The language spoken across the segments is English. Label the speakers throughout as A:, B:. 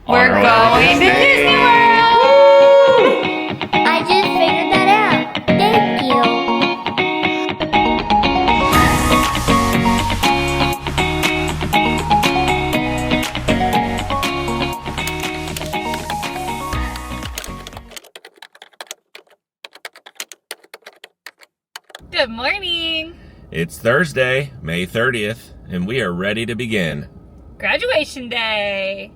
A: We're going to Disney World!
B: I just figured that out. Thank you.
A: Good morning!
C: It's Thursday, May 30th, and we are ready to begin.
A: Graduation day!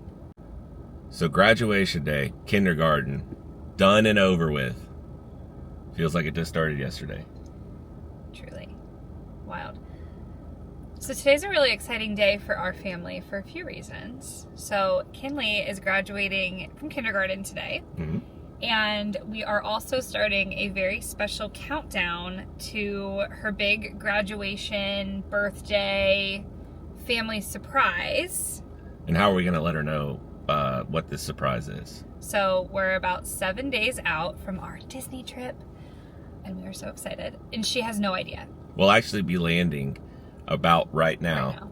C: So graduation day, kindergarten, done and over with. Feels like it just started yesterday.
A: Truly. Wild. So today's a really exciting day for our family for a few reasons. So Kinley is graduating from kindergarten today.
C: Mm-hmm.
A: And we are also starting a very special countdown to her big graduation, birthday, family surprise.
C: And how are we going to let her know what this surprise is?
A: So we're about 7 days out from our Disney trip, and we are so excited. And she has no idea.
C: We'll actually be landing about right now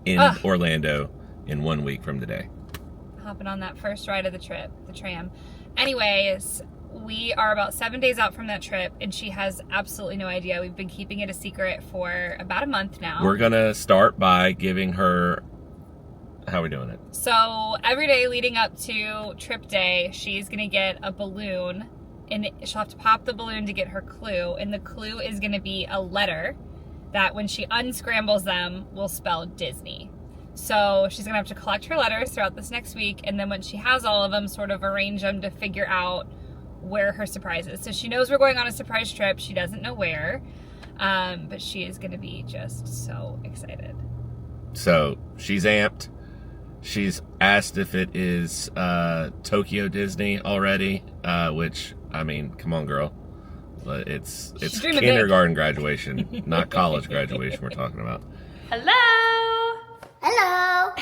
C: in Orlando in 1 week from today.
A: Hopping on that first ride of the trip, the tram. Anyways, we are about 7 days out from that trip, and she has absolutely no idea. We've been keeping it a secret for about a month now.
C: We're going to start by giving her... How are we doing it?
A: So every day leading up to trip day, she's going to get a balloon, and she'll have to pop the balloon to get her clue, and the clue is going to be a letter that when she unscrambles them will spell Disney. So she's going to have to collect her letters throughout this next week, and then when she has all of them, sort of arrange them to figure out where her surprise is. So she knows we're going on a surprise trip. She doesn't know where, but she is going to be just so excited.
C: So she's amped. She's asked if it is Tokyo Disney already, which, I mean, come on, girl. It's kindergarten graduation, not college graduation we're talking about.
A: Hello!
B: Hello.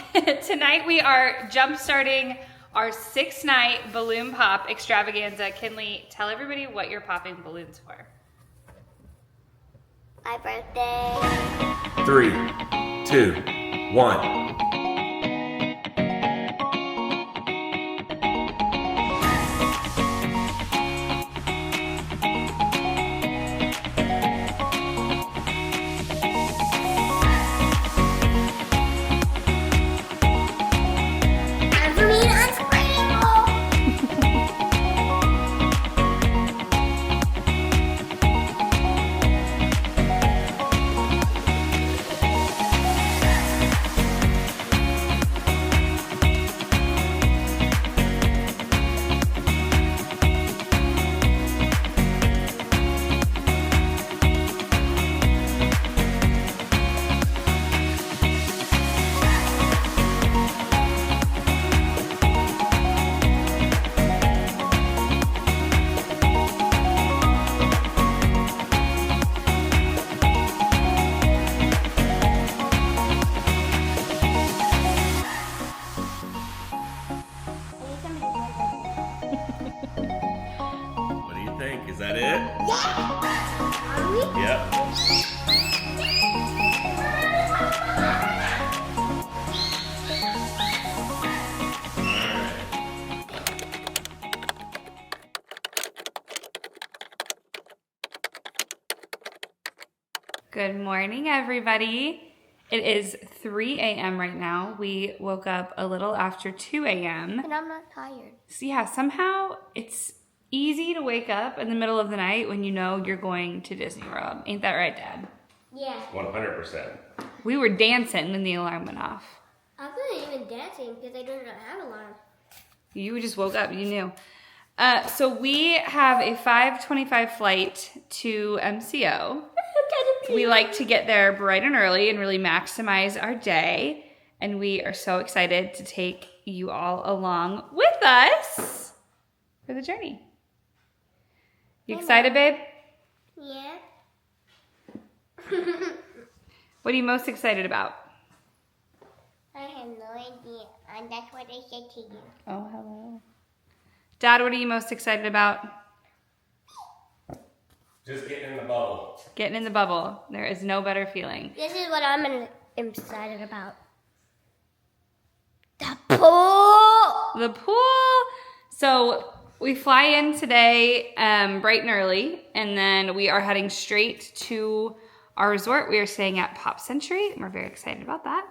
A: Tonight we are jump starting our 6-night balloon pop extravaganza. Kinley, tell everybody what you're popping balloons for.
B: My birthday.
C: 3, 2, 1. Is that it? Yep.
A: Good morning, everybody. It is 3 a.m. right now. We woke up a little after 2 a.m.
B: And I'm not tired.
A: So yeah, somehow it's easy to wake up in the middle of the night when you know you're going to Disney World. Ain't that right, Dad?
B: Yeah.
C: 100%.
A: We were dancing when the alarm went off.
B: I wasn't even dancing because I didn't have an alarm.
A: You just woke up, you knew. So we have a 5:25 flight to MCO. We like to get there bright and early and really maximize our day. And we are so excited to take you all along with us for the journey. You excited, babe?
B: Yeah.
A: What are you most excited about?
B: I have no idea. And that's what I said to you.
A: Oh, hello. Dad, what are you most excited about?
C: Just getting in the bubble.
A: Getting in the bubble. There is no better feeling.
B: This is what I'm excited about. The pool!
A: the pool. So we fly in today bright and early, and then we are heading straight to our resort. We are staying at Pop Century, and we're very excited about that.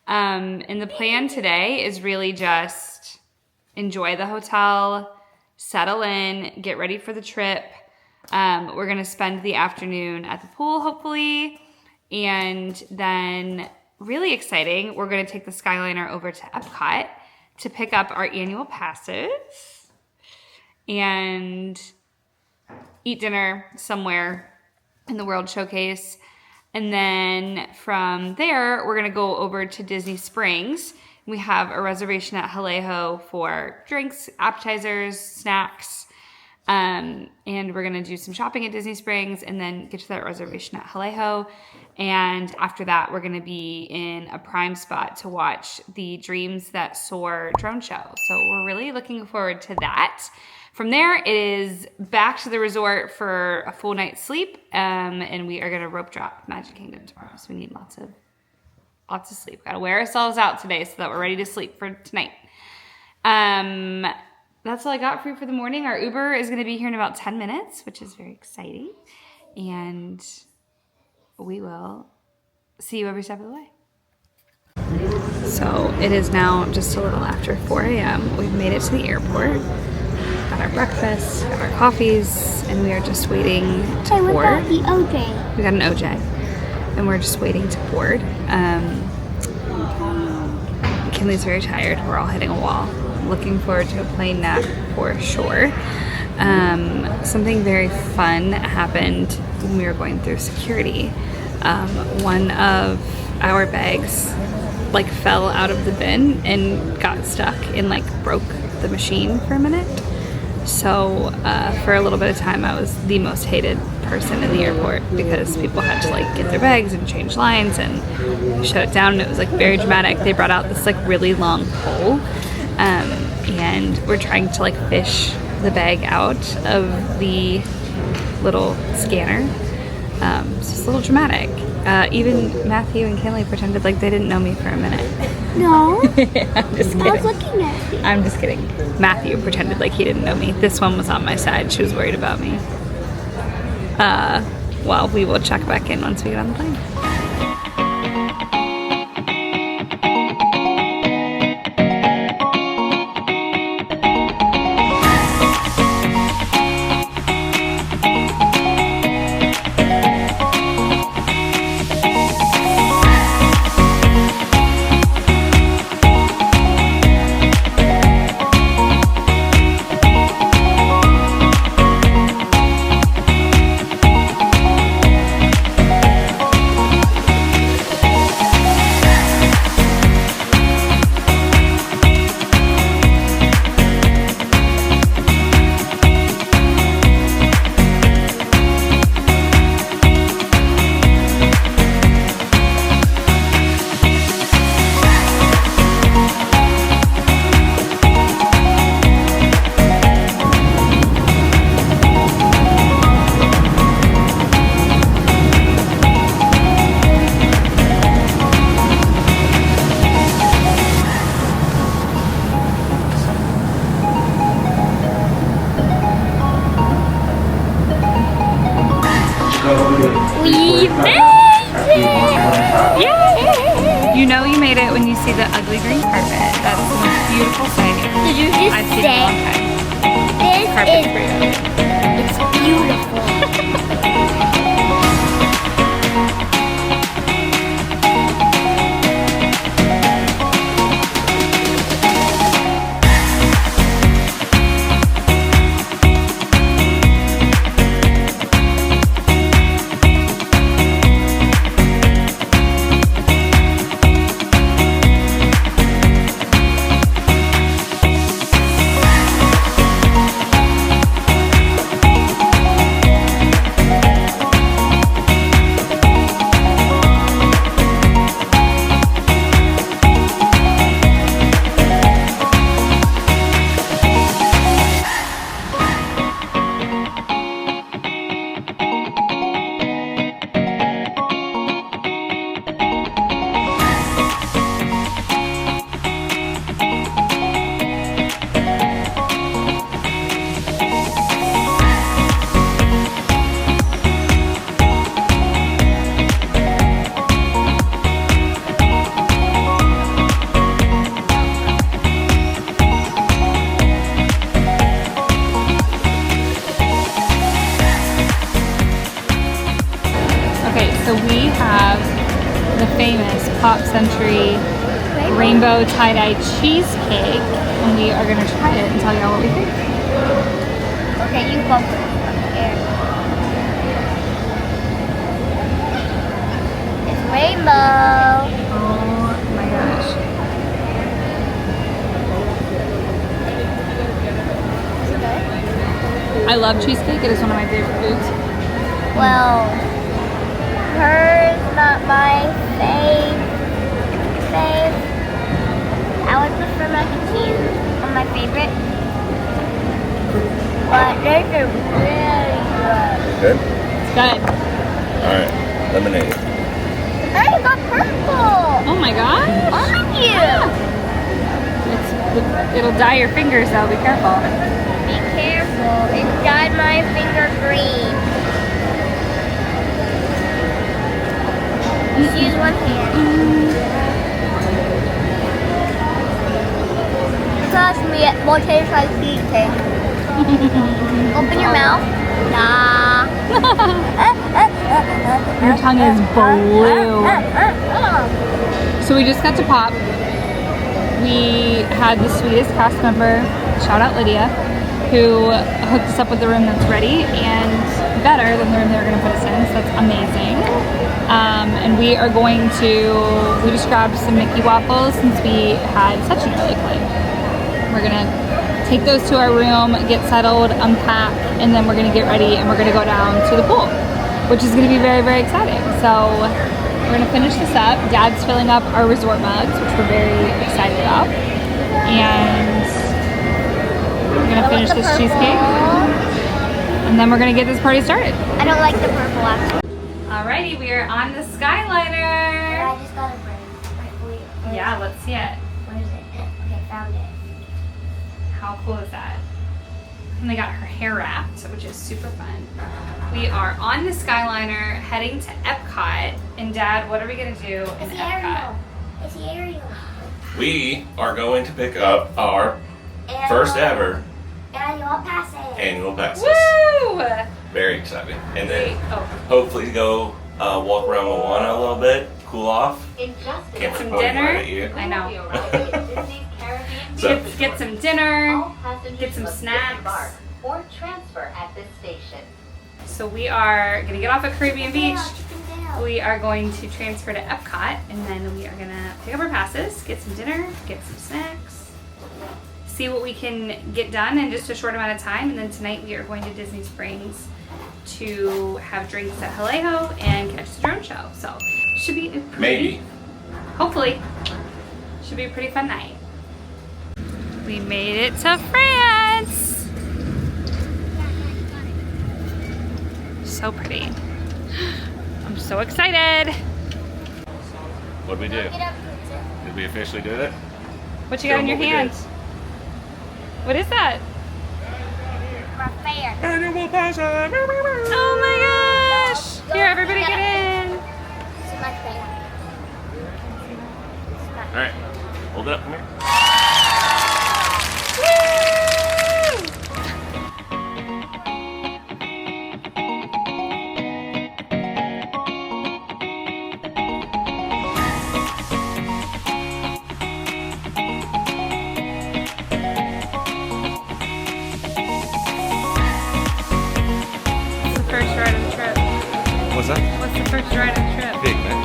A: And the plan today is really just enjoy the hotel, settle in, get ready for the trip. We're going to spend the afternoon at the pool, hopefully, and then really exciting, we're going to take the Skyliner over to Epcot to pick up our annual passes and eat dinner somewhere in the World Showcase. And then from there, we're gonna go over to Disney Springs. We have a reservation at Haleho for drinks, appetizers, snacks. And we're gonna do some shopping at Disney Springs and then get to that reservation at Haleho. And after that, we're gonna be in a prime spot to watch the Dreams That Soar drone show. So we're really looking forward to that. From there, it is back to the resort for a full night's sleep, and we are gonna rope drop Magic Kingdom tomorrow. So we need lots of sleep. Gotta wear ourselves out today so that we're ready to sleep for tonight. That's all I got for you for the morning. Our Uber is gonna be here in about 10 minutes, which is very exciting. And we will see you every step of the way. So it is now just a little after 4 a.m. We've made it to the airport. Got our breakfast, got our coffees, and we are just waiting to board.
B: We got the OJ.
A: We got an OJ, and we're just waiting to board. Kinley's very tired. We're all hitting a wall. Looking forward to a plane nap for sure. Something very fun happened when we were going through security. One of our bags fell out of the bin and got stuck and broke the machine for a minute. So for a little bit of time, I was the most hated person in the airport because people had to get their bags and change lines and shut it down. And it was very dramatic. They brought out this really long pole, and we're trying to fish the bag out of the little scanner. So it's a little dramatic. Even Matthew and Kinley pretended they didn't know me for a minute.
B: No.
A: I'm just kidding.
B: I was looking at you.
A: I'm just kidding. Matthew pretended he didn't know me. This one was on my side. She was worried about me. Well, we will check back in once we get on the plane. We made it! Yay! You know you made it when you see the ugly green carpet. That's the most beautiful sighting
B: Did you just
A: I've seen in a long
B: say
A: time.
B: this
A: Carpet
B: is
A: burrito.
B: it's beautiful?
A: rainbow tie-dye cheesecake, and we are gonna try it and tell y'all what we think.
B: Okay, you go here. It's rainbow.
A: Oh my gosh.
B: Is it good?
A: I love cheesecake. It is one of my favorite foods.
B: Well, hers not my fave. I would prefer mac and cheese on my favorite. But these are really good.
C: Good?
A: It's good.
C: Alright, lemonade.
B: I got purple
A: Oh my gosh.
B: on you.
A: It'll dye your fingers though. Be careful.
B: Be careful. It dyed my finger green. Just use one hand. Trust me, it will taste like cheesecake. Open your mouth. Nah.
A: Your tongue is blue. So we just got to Pop. We had the sweetest cast member, shout out Lydia, who hooked us up with the room that's ready and better than the room they were going to put us in, so that's amazing. And we are going to, we just grabbed some Mickey waffles since we had such an early flight. We're going to take those to our room, get settled, unpack, and then we're going to get ready and we're going to go down to the pool, which is going to be very, very exciting. So we're going to finish this up. Dad's filling up our resort mugs, which we're very excited about. And we're going to finish this cheesecake. And then we're going to get this party started.
B: I don't like the purple actually.
A: Alrighty, we are on the Skyliner.
B: I just got a brain.
A: Yeah, let's see it.
B: Where is it? Okay, found it.
A: How cool is that? And they got her hair wrapped, which is super fun. We are on the Skyliner heading to Epcot. And Dad, what are we going to do in
B: It's
A: Epcot?
B: Ariel. It's Ariel.
C: We are going to pick up our first ever
B: Annual passes.
C: annual passes.
A: Woo!
C: Very exciting. And then
A: Oh,
C: hopefully go walk around Moana a little bit, cool off.
D: In just
C: Can't
A: some
C: pointing
A: dinner.
C: right at you.
A: I know.
D: Disney's Caribbean
C: So-
A: Get some dinner.
D: all passengers
A: Get some
D: must
A: snacks.
D: disembark or transfer at this station.
A: So we are going to get off at Caribbean Beach. We are going to transfer to Epcot, and then we are going to pick up our passes, get some dinner, get some snacks, see what we can get done in just a short amount of time. And then tonight we are going to Disney Springs to have drinks at Haleho and catch the drone show. So should be a pretty,
C: Maybe.
A: hopefully, should be a pretty fun night. We made it to France. So pretty. I'm so excited.
C: What'd we do?
B: Get up, Princess.
C: Did we officially do it?
A: What you got in your hand? What is that?
B: My fair.
C: Annual passes!
A: Oh my gosh! Here, everybody get in.
B: This is my fair.
C: Alright, hold it up, come here.
A: What's the first ride of the trip?
C: What's that?
A: What's the first ride of the trip?
C: Big man.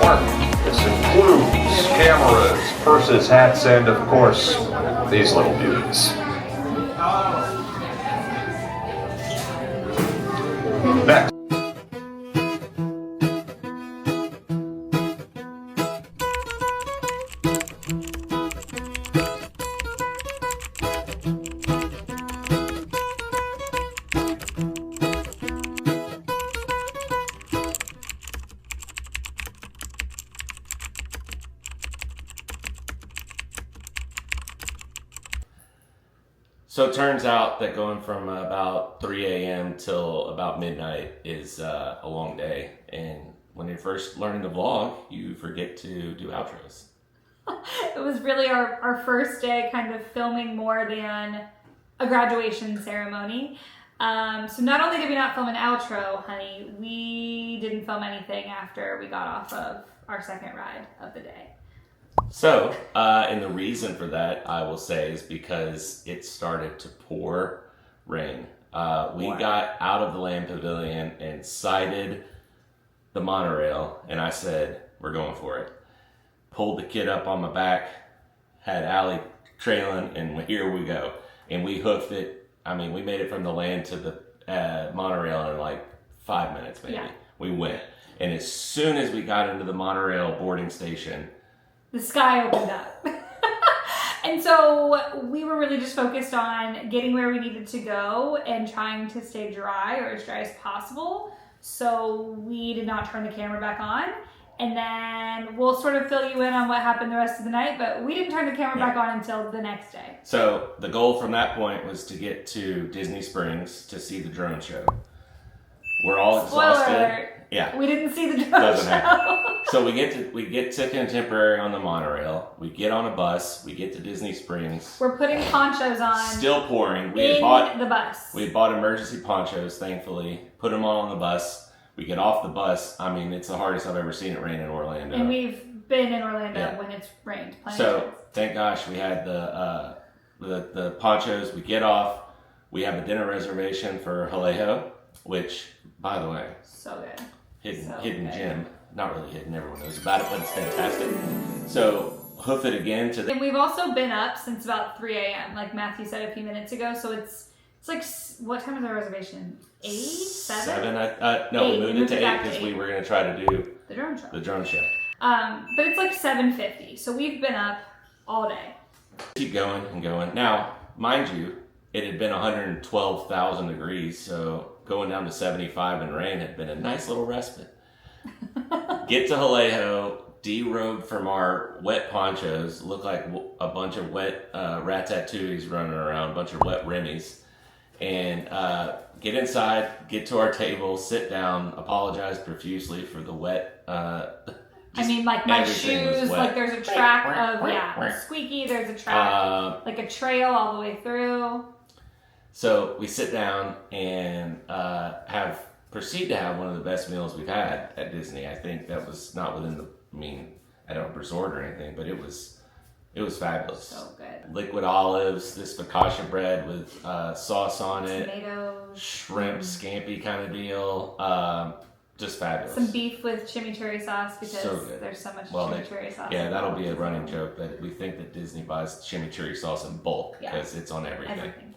E: Park. This includes cameras, purses, hats, and of course, these little beauties. Next.
C: So it turns out that going from about 3 a.m. till about midnight is a long day. And when you're first learning to vlog, you forget to do outros.
A: It was really our first day kind of filming more than a graduation ceremony. So not only did we not film an outro, honey, we didn't film anything after we got off of our second ride of the day.
C: So, and the reason for that, I will say, is because it started to pour rain. We got out of the Land Pavilion and sighted the monorail, and I said, we're going for it. Pulled the kid up on my back, had Allie trailing, and here we go. And we hoofed it. I mean, we made it from the land to the monorail in like 5 minutes, maybe.
A: Yeah.
C: We went. And as soon as we got into the monorail boarding station,
A: the sky opened up. And so we were really just focused on getting where we needed to go and trying to stay dry, or as dry as possible. So we did not turn the camera back on. And then we'll sort of fill you in on what happened the rest of the night, but we didn't turn the camera back on until the next day.
C: So the goal from that point was to get to Disney Springs to see the drone show. We're all exhausted.
A: Spoiler alert.
C: Yeah.
A: We didn't see the drone
C: Doesn't
A: show.
C: happen. So we get to Contemporary on the monorail. We get on a bus. We get to Disney Springs.
A: We're putting ponchos on.
C: Still pouring. We
A: in
C: had bought
A: the bus.
C: We had bought emergency ponchos, thankfully. Put them on the bus. We get off the bus. I mean, it's the hardest I've ever seen it rain in Orlando.
A: And we've been in Orlando
C: Yeah.
A: when it's rained plenty of
C: So
A: times.
C: thank gosh we had the ponchos. We get off. We have a dinner reservation for Haleho, which, by the way,
A: So good.
C: hidden
A: good.
C: gem. Not really hidden. Everyone knows about it, but it's fantastic. So hoof it again to the.
A: And we've also been up since about 3 a.m. like Matthew said a few minutes ago. So it's like, what time is our reservation? 8? 7?
C: No, we
A: 8.
C: moved it to 8
A: back to
C: because we
A: 8.
C: were going to try to do
A: The drone show.
C: the drone show.
A: But it's like 7:50. So we've been up all day.
C: Keep going and going. Now, mind you, it had been 112,000 degrees, so going down to 75 in rain had been a nice little respite. Get to Haleho, derobe from our wet ponchos, look like a bunch of wet ratatouilles running around, a bunch of wet Remy's, and get inside, get to our table, sit down, apologize profusely for the wet.
A: I mean, like my
C: everything was
A: shoes,
C: wet.
A: like there's a track of, squeaky, there's a track, like a trail all the way through.
C: So we sit down and proceed to have one of the best meals we've had at Disney. I think that was not within at a resort or anything, but it was fabulous.
A: So good.
C: Liquid olives, this focaccia bread with sauce on it,
A: Tomatoes.
C: shrimp scampi kind of deal. Just fabulous.
A: Some beef with chimichurri sauce because
C: So good.
A: there's so much
C: Well,
A: chimichurri sauce.
C: Yeah, that'll
A: involved.
C: be a running joke that we think that Disney buys chimichurri sauce in bulk
A: Yeah.
C: because it's on everything.
A: Everything.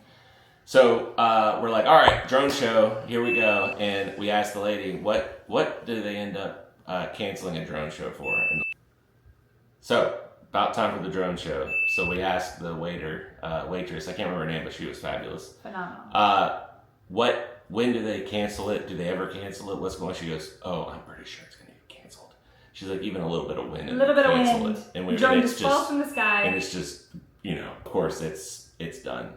C: So we're like, all right, drone show, here we go. And we asked the lady, what do they end up canceling a drone show for? And so about time for the drone show. So we asked the waitress, I can't remember her name, but she was fabulous.
A: Phenomenal.
C: When do they cancel it? Do they ever cancel it? What's going on? She goes, oh, I'm pretty sure it's going to get canceled. She's like, even a little bit of wind.
A: A little bit of
C: cancel
A: wind.
C: It. And we
A: Drone
C: it's
A: just falls from the sky.
C: And it's just, of course, it's done.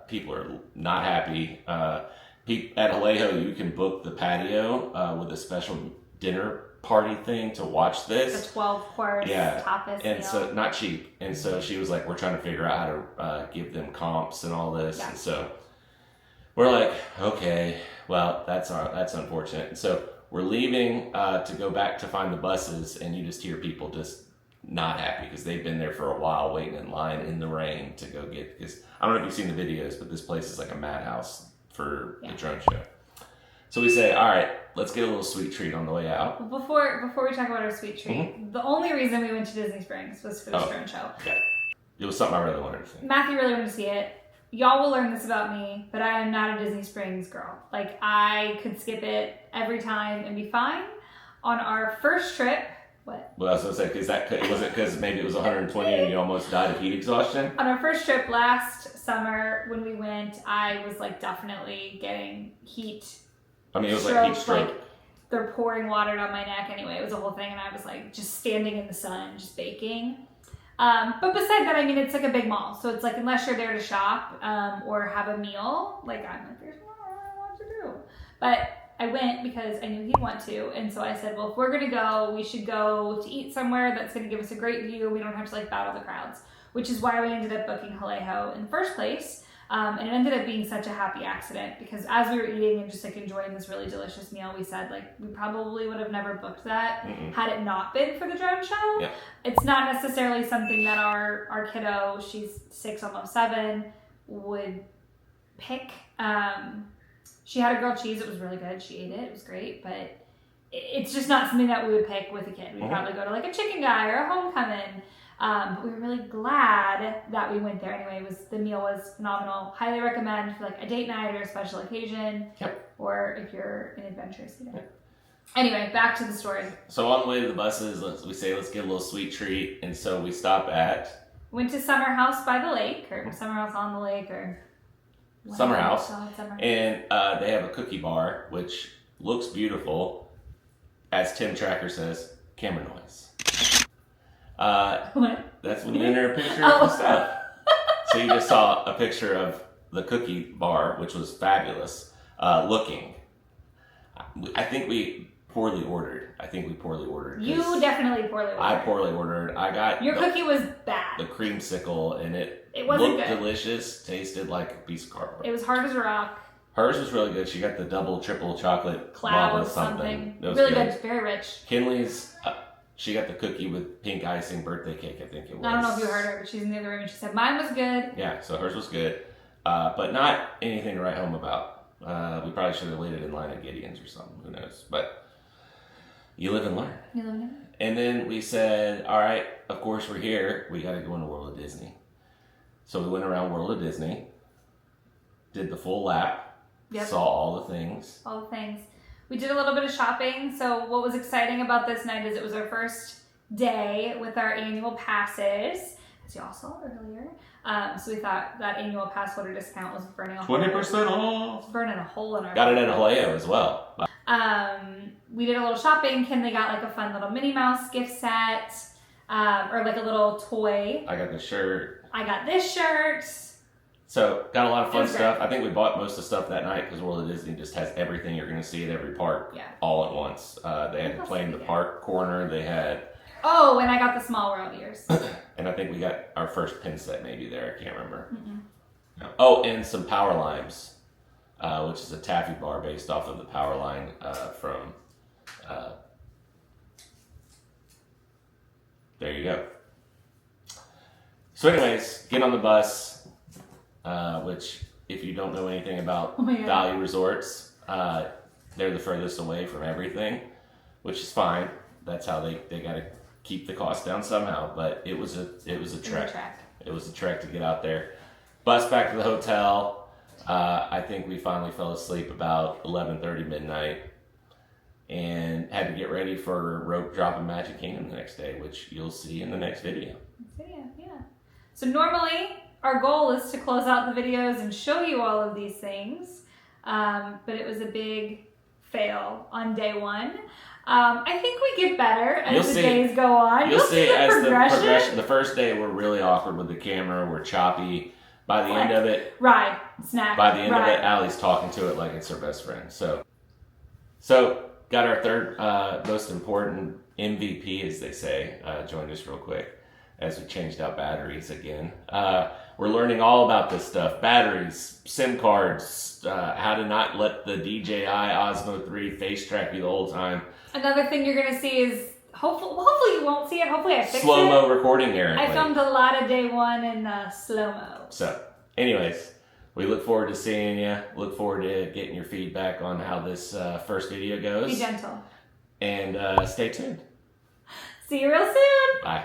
C: People are not happy. At Haleho, you can book the patio with a special dinner party thing to watch this.
A: The 12-course tapas
C: and
A: meal.
C: so not cheap. And so she was like, we're trying to figure out how to give them comps and all this.
A: Yeah.
C: And so we're like, okay, well, that's unfortunate. And so we're leaving to go back to find the buses, and you just hear people just not happy because they've been there for a while waiting in line in the rain to go get, because I don't know if you've seen the videos, but this place is like a madhouse for the drone show. So we say, all right, let's get a little sweet treat on the way out.
A: Before we talk about our sweet treat, the only reason we went to Disney Springs was for the drone show.
C: Yeah. It was something I really wanted to see.
A: Matthew really wanted to see it. Y'all will learn this about me, but I am not a Disney Springs girl. Like, I could skip it every time and be fine. On our first trip, what?
C: Well, I was going to say, was it because maybe it was 120 and you almost died of heat exhaustion?
A: On our first trip last summer, when we went, I was like definitely getting heat.
C: I mean, it was like heat stroke.
A: Like, they're pouring water down my neck anyway. It was a whole thing, and I was like just standing in the sun, just baking. But besides that, I mean, it's like a big mall. So it's like, unless you're there to shop or have a meal, like, I'm like, there's not really a lot to do. But I went because I knew he'd want to. And so I said, well, if we're going to go, we should go to eat somewhere that's going to give us a great view. We don't have to like battle the crowds, which is why we ended up booking Haleho in the first place. And it ended up being such a happy accident because as we were eating and just like enjoying this really delicious meal, we said like we probably would have never booked that had it not been for the drone show.
C: Yeah.
A: It's not necessarily something that our kiddo, she's 6, almost 7, would pick. She had a grilled cheese. It was really good. She ate it. It was great. But it's just not something that we would pick with a kid. We'd probably go to like a chicken guy or a homecoming. But we were really glad that we went there anyway. The meal was phenomenal. Highly recommend for like a date night or a special occasion.
C: Yep.
A: Or if you're an adventurous eater. Yep. Anyway, back to the story.
C: So on the way to the buses, let's get a little sweet treat. And so we stop at...
A: Went to Summer House by the lake, or Summer House on the lake, or...
C: Summer House. And they have a cookie bar, which looks beautiful. As Tim Tracker says, camera noise.
A: What?
C: That's when you enter a picture of the stuff. So you just saw a picture of the cookie bar, which was fabulous looking. I think we poorly ordered.
A: You definitely poorly ordered.
C: I poorly ordered. I got
A: your cookie was bad.
C: The creamsicle, and it
A: wasn't
C: looked
A: good.
C: Delicious. Tasted like a piece of cardboard.
A: It was hard as a rock.
C: Hers was really good. She got the double, triple chocolate
A: cloud
C: lava something. It was
A: really good. Very rich.
C: Kinley's. She got the cookie with pink icing birthday cake, I think it was.
A: I don't know if you heard her, but she's in the other room and she said, mine was good.
C: Yeah, so hers was good. But not anything to write home about. We probably should have waited in line at Gideon's or something. Who knows? But you live and learn.
A: You live and learn.
C: And then we said, all right, of course we're here. We got to go into World of Disney. So we went around World of Disney. Did the full lap.
A: Yep.
C: Saw all the things.
A: All the things. We did a little bit of shopping. So what was exciting about this night is it was our first day with our annual passes, as you all saw earlier. So we thought that annual pass holder discount was burning a hole.
C: 20% off.
A: Burning a hole in our
C: Got it at Haleho as well.
A: We did a little shopping. Kinley got like a fun little Minnie Mouse gift set, or like a little toy.
C: I got the shirt.
A: I got this shirt.
C: So, got a lot of fun
A: It was
C: stuff.
A: great.
C: I think we bought most of the stuff that night because World of Disney just has everything you're going to see at every park all at once. They had to play in the park corner. They had...
A: Oh, and I got the Small World ears.
C: And I think we got our first pin set maybe there. I can't remember. No. Oh, and some Power Limes, which is a taffy bar based off of the Power Line from... there you go. So anyways, get on the bus. Which, if you don't know anything about Value Resorts, they're the furthest away from everything, which is fine. That's how they got to keep the cost down somehow. But it was a trek. It was a trek to get out there. Bus back to the hotel. I think we finally fell asleep about 11:30 midnight, and had to get ready for Rope Drop in Magic Kingdom the next day, which you'll see in the next video.
A: So normally, our goal is to close out the videos and show you all of these things, but it was a big fail on day one. I think we get better as the days go on.
C: You'll see as the progression. The first day we're really awkward with the camera. We're choppy. By the end of it,
A: snack.
C: By the end of it, Allie's talking to it like it's her best friend. So got our third most important MVP, as they say. Joined us real quick as we changed out batteries again. We're learning all about this stuff. Batteries, SIM cards, how to not let the DJI Osmo 3 face track you the whole time.
A: Another thing you're going to see is, hopefully you won't see it. Hopefully I fixed it.
C: Slow-mo recording, Aaron.
A: I filmed a lot of day one in slow-mo.
C: So, anyways, We look forward to seeing you. Look forward to getting your feedback on how this first video goes.
A: Be gentle.
C: And stay tuned.
A: See you real soon.
C: Bye.